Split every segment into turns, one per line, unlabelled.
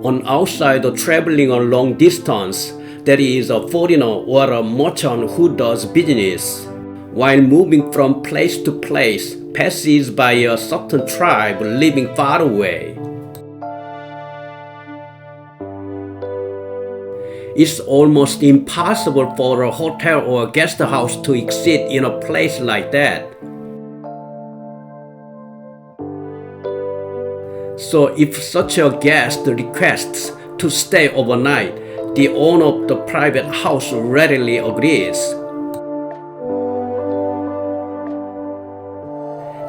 An outsider traveling a long distance, that is a foreigner or a merchant who does business, while moving from place to place, passes by a certain tribe living far away. It's almost impossible for a hotel or a guest house to exist in a place like that. So if such a guest requests to stay overnight, the owner of the private house readily agrees.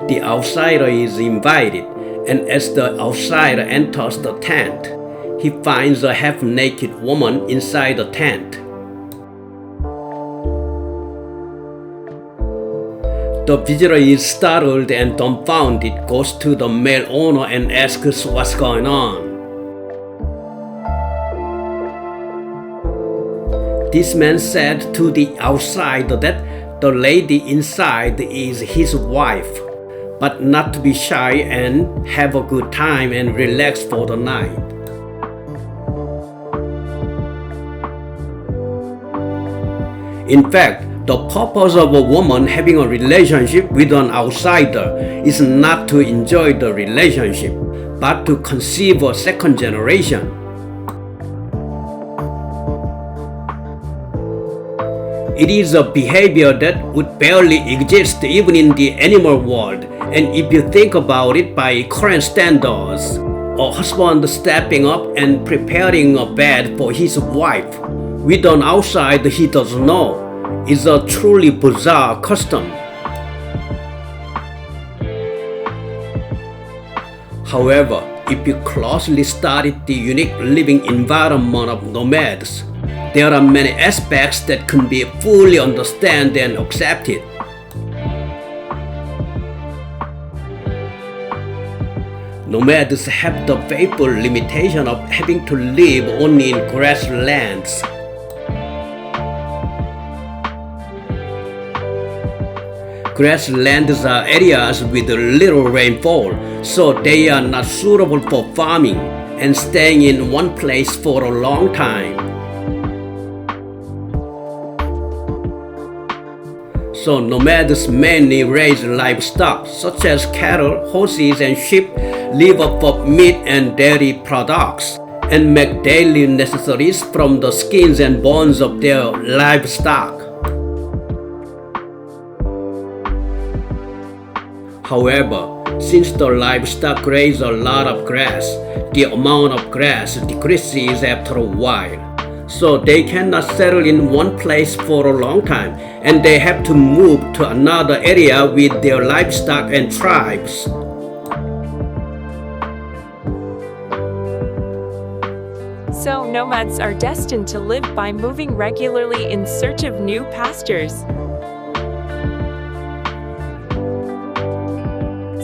The outsider is invited, and as the outsider enters the tent, he finds a half-naked woman inside the tent. The visitor is startled and dumbfounded, goes to the male owner and asks what's going on. This man said to the outsider that the lady inside is his wife, but not to be shy and have a good time and relax for the night. In fact, the purpose of a woman having a relationship with an outsider is not to enjoy the relationship, but to conceive a second generation. It is a behavior that would barely exist even in the animal world, and if you think about it by current standards, a husband stepping up and preparing a bed for his wife with an outsider he doesn't know is a truly bizarre custom. However, if you closely study the unique living environment of nomads, there are many aspects that can be fully understood and accepted. Nomads have the fateful limitation of having to live only in grasslands. Grasslands are areas with little rainfall, so they are not suitable for farming and staying in one place for a long time. So nomads mainly raise livestock such as cattle, horses, and sheep, live off of meat and dairy products, and make daily necessaries from the skins and bones of their livestock. However, since the livestock graze a lot of grass, the amount of grass decreases after a while. So they cannot settle in one place for a long time, and they have to move to another area with their livestock and tribes.
So nomads are destined to live by moving regularly in search of new pastures.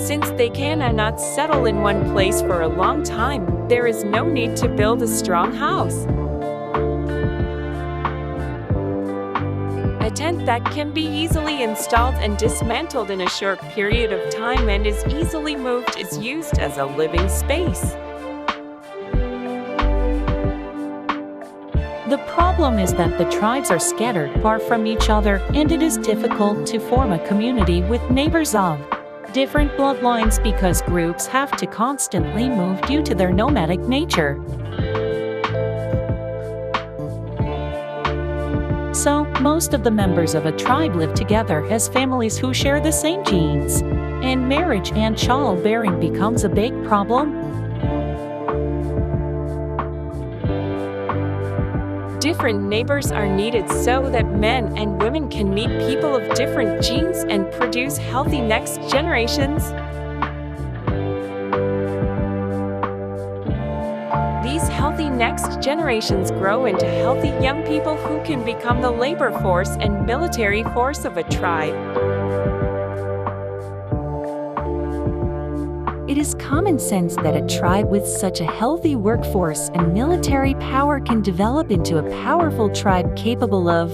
Since they cannot settle in one place for a long time, there is no need to build a strong house. A tent that can be easily installed and dismantled in a short period of time and is easily moved is used as a living space.
The problem is that the tribes are scattered far from each other, and it is difficult to form a community with neighbors of different bloodlines because groups have to constantly move due to their nomadic nature. So, most of the members of a tribe live together as families who share the same genes, and marriage and childbearing becomes a big problem.
Different neighbors are needed so that men and women can meet people of different genes and produce healthy next generations. These healthy next generations grow into healthy young people who can become the labor force and military force of a tribe.
It is common sense that a tribe with such a healthy workforce and military power can develop into a powerful tribe capable of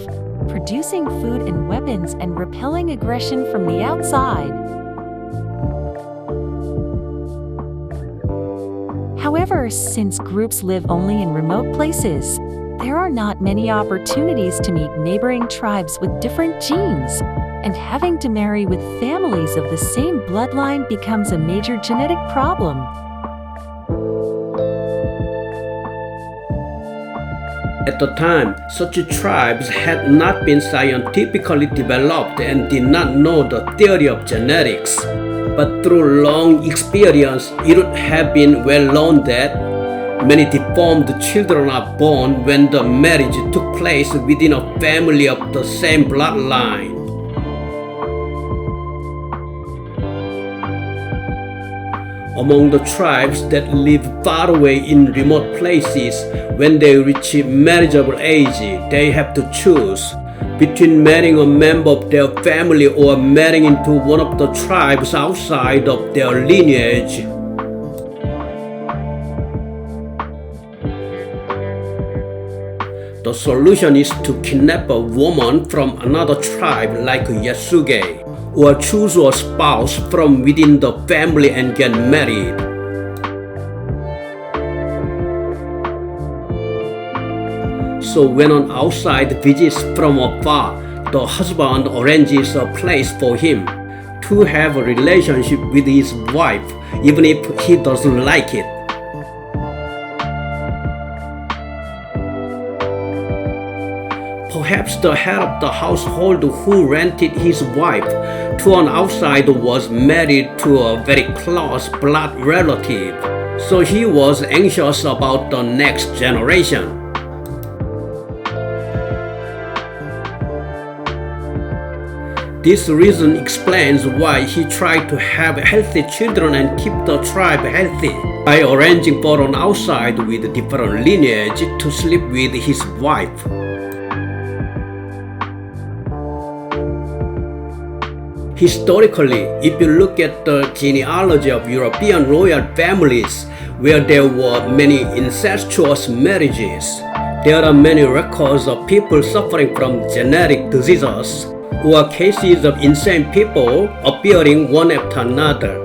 producing food and weapons and repelling aggression from the outside. However, since groups live only in remote places, there are not many opportunities to meet neighboring tribes with different genes, and having to marry with families of the same bloodline becomes a major genetic problem.
At the time, such tribes had not been scientifically developed and did not know the theory of genetics. But through long experience, it would have been well known that many deformed children are born when the marriage took place within a family of the same bloodline. Among the tribes that live far away in remote places, when they reach marriageable age, they have to choose between marrying a member of their family or marrying into one of the tribes outside of their lineage. The solution is to kidnap a woman from another tribe like Yasuge, or choose a spouse from within the family and get married. So when an outsider visits from afar, the husband arranges a place for him to have a relationship with his wife, even if he doesn't like it. Perhaps the head of the household who rented his wife to an outsider was married to a very close blood relative, so he was anxious about the next generation. This reason explains why he tried to have healthy children and keep the tribe healthy by arranging for an outsider with different lineage to sleep with his wife. Historically, if you look at the genealogy of European royal families, where there were many incestuous marriages, there are many records of people suffering from genetic diseases, or cases of insane people appearing one after another.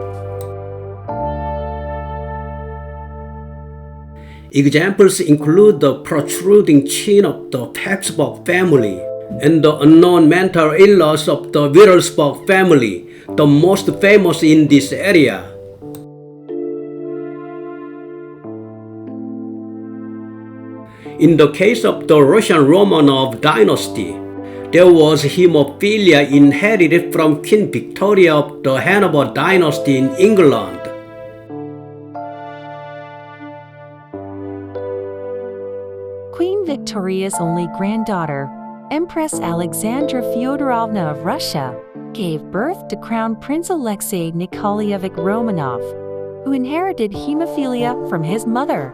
Examples include the protruding chin of the Habsburg family and the unknown mental illness of the Wittelsbach family, the most famous in this area. In the case of the Russian Romanov dynasty, there was hemophilia inherited from Queen Victoria of the Hanover dynasty in England.
Queen Victoria's only granddaughter, Empress Alexandra Fyodorovna of Russia, gave birth to Crown Prince Alexei Nikolaevich Romanov, who inherited hemophilia from his mother.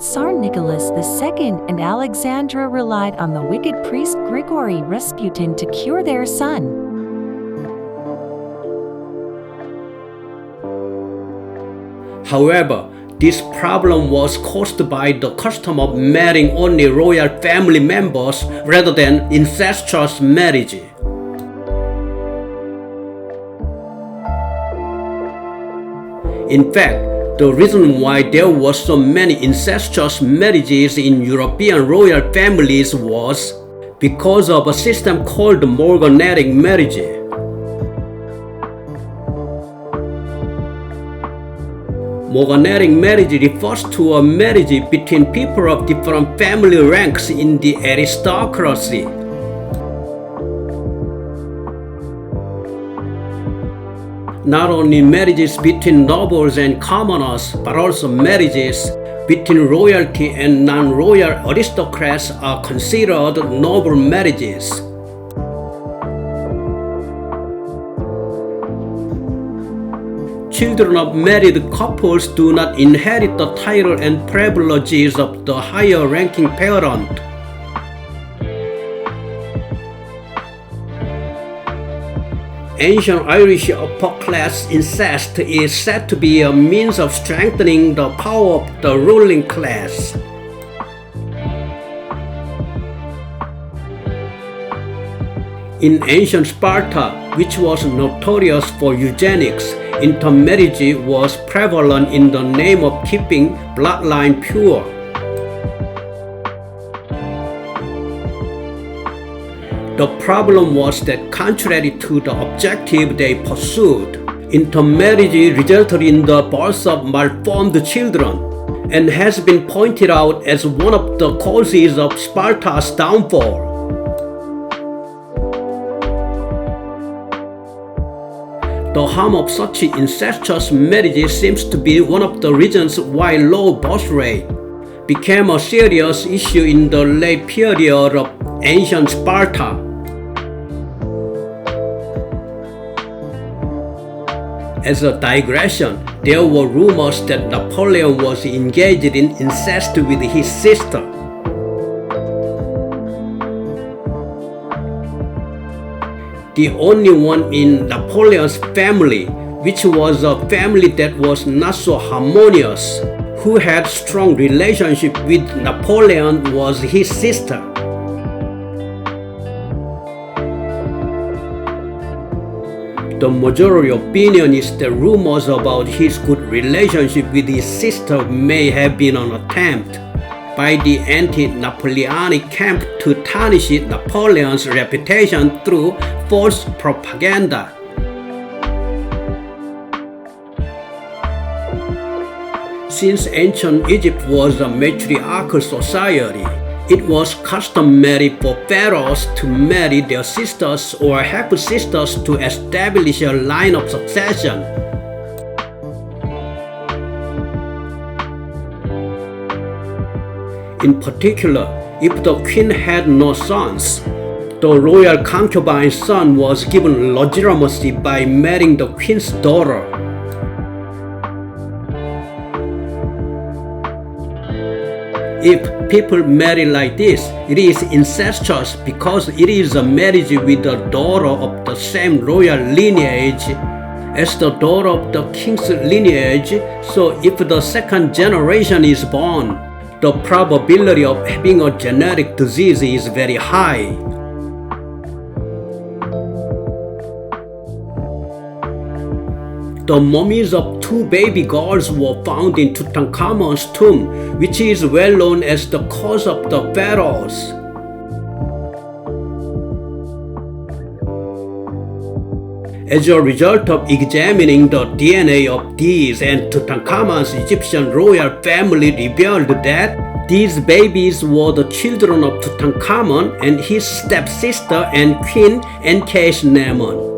Tsar Nicholas II and Alexandra relied on the wicked priest Grigory Rasputin to cure their son.
However, this problem was caused by the custom of marrying only royal family members rather than incestuous marriage. In fact, the reason why there were so many incestuous marriages in European royal families was because of a system called morganatic marriage. Morganatic marriage refers to a marriage between people of different family ranks in the aristocracy. Not only marriages between nobles and commoners, but also marriages between royalty and non-royal aristocrats are considered noble marriages. Children of married couples do not inherit the title and privileges of the higher-ranking parent. Ancient Irish upper-class incest is said to be a means of strengthening the power of the ruling class. In ancient Sparta, which was notorious for eugenics, intermarriage was prevalent in the name of keeping bloodline pure. The problem was that contrary to the objective they pursued, intermarriage resulted in the birth of malformed children and has been pointed out as one of the causes of Sparta's downfall. The harm of such incestuous marriages seems to be one of the reasons why low birth rate became a serious issue in the late period of ancient Sparta. As a digression, there were rumors that Napoleon was engaged in incest with his sister. The only one in Napoleon's family, which was a family that was not so harmonious, who had strong relationship with Napoleon, was his sister. The majority opinion is that rumors about his good relationship with his sister may have been an attempt by the anti-Napoleonic camp to tarnish Napoleon's reputation through false propaganda. Since ancient Egypt was a matriarchal society, it was customary for pharaohs to marry their sisters or half-sisters to establish a line of succession. In particular, if the queen had no sons, the royal concubine's son was given legitimacy by marrying the queen's daughter. If people marry like this, it is incestuous because it is a marriage with the daughter of the same royal lineage as the daughter of the king's lineage, so if the second generation is born, the probability of having a genetic disease is very high. The mummies of two baby girls were found in Tutankhamun's tomb, which is well known as the cause of the pharaohs. As a result of examining the DNA of these and Tutankhamun's Egyptian royal family revealed that these babies were the children of Tutankhamun and his stepsister and queen Ankhesenamun.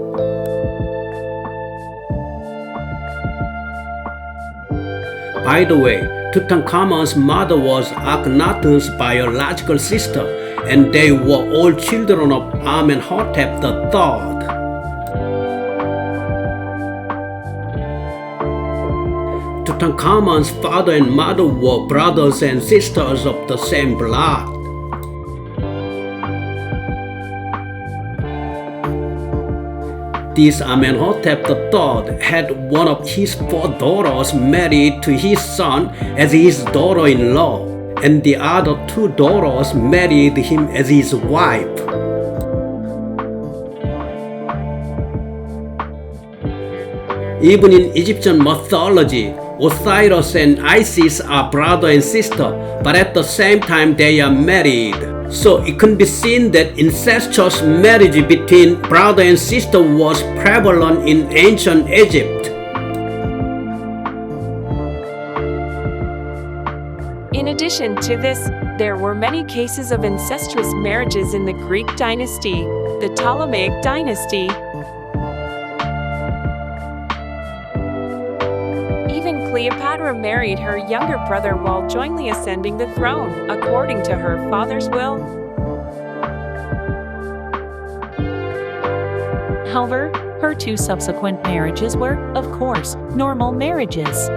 By the way, Tutankhamun's mother was Akhenaten's biological sister, and they were all children of Amenhotep III. Tutankhamun's father and mother were brothers and sisters of the same blood. This Amenhotep III had one of his four daughters married to his son as his daughter-in-law, and the other two daughters married him as his wife. Even in Egyptian mythology, Osiris and Isis are brother and sister, but at the same time they are married. So it can be seen that incestuous marriage between brother and sister was prevalent in ancient Egypt.
In addition to this, there were many cases of incestuous marriages in the Greek dynasty, the Ptolemaic dynasty. Even Cleopatra married her younger brother while jointly ascending the throne, according to her father's will.
However, her two subsequent marriages were, of course, normal marriages.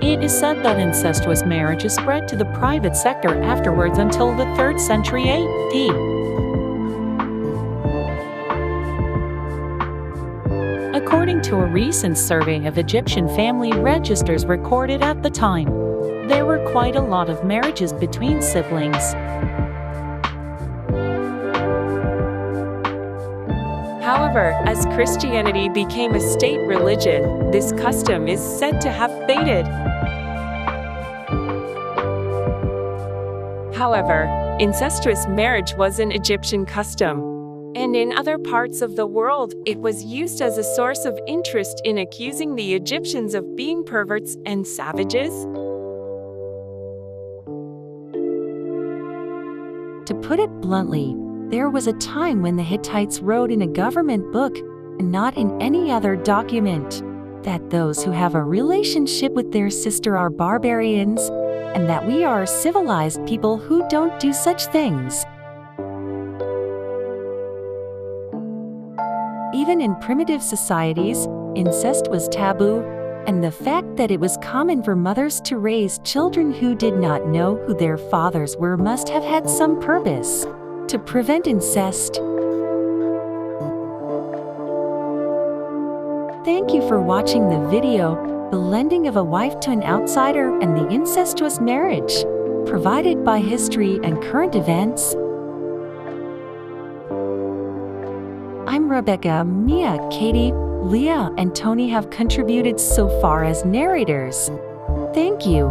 It is said that incestuous marriages spread to the private sector afterwards until the 3rd century AD. According to a recent survey of Egyptian family registers recorded at the time, there were quite a lot of marriages between siblings.
However, as Christianity became a state religion, this custom is said to have faded. However, incestuous marriage was an Egyptian custom, and in other parts of the world, it was used as a source of interest in accusing the Egyptians of being perverts and savages.
To put it bluntly, there was a time when the Hittites wrote in a government book, and not in any other document, that those who have a relationship with their sister are barbarians, and that we are civilized people who don't do such things. Even in primitive societies, incest was taboo, and the fact that it was common for mothers to raise children who did not know who their fathers were must have had some purpose to prevent incest. Thank you for watching the video, The Lending of a Wife to an Outsider and the Incestuous Marriage, provided by History and Current Events. I'm Rebecca, Mia, Katie, Leah, and Tony have contributed so far as narrators. Thank you.